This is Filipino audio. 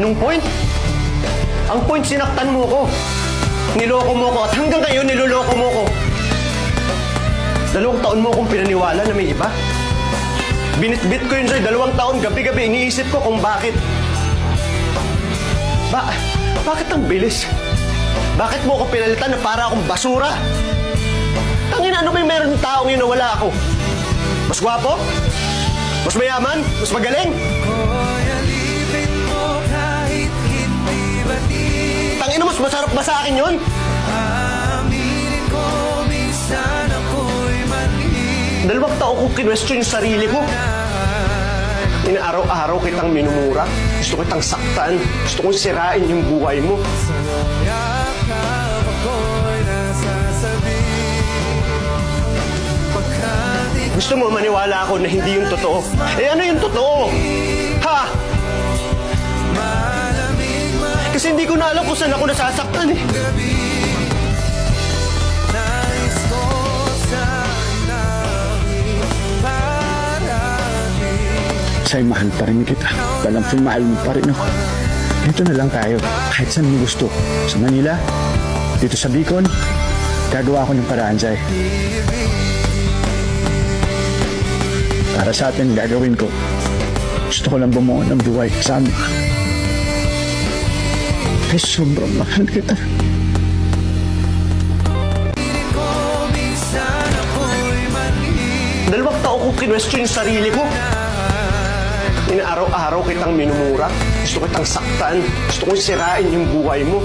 Anong point? Ang point, sinaktan mo ko. Niloko mo ko at hanggang ngayon niloloko mo ko. 2 taon mo akong pinaniwala na may iba. Binitbit ko yun sa'yo 2 taon, gabi-gabi iniisip ko kung bakit. Bakit ang bilis? Bakit mo ako pinalitan na para akong basura? Tangina, ano ba yung meron ng taong yun na wala ako? Mas gwapo? Mas mayaman? Mas magaling? Tangina, mas masarap ba sa akin yun? Dalawang taon kong kinwestiyon yung sarili ko. Inaaraw-araw kitang minumura. Gusto kitang saktan. Gusto kong sirain yung buhay mo. Gusto mo maniwala ako na hindi yung totoo. Eh ano yung totoo? Ha? Kasi hindi ko na alam kung saan ako nasasaktan eh. Say, mahal pa rin kita. Walang mahal mo pa rin ako. Dito na lang tayo. Kahit saan mo gusto. Sa Manila, dito sa Bicol, gagawa ko ng paraan, Say. Para sa atin, gagawin ko. Gusto ko lang bumuo ng buhay kasama. Ay, sobrang mahal kita. Dalawang taon kong kinwestiyon yung sarili ko. Inaaraw-araw kitang minumura. Gusto kitang saktan. Gusto kong sirain yung buhay mo.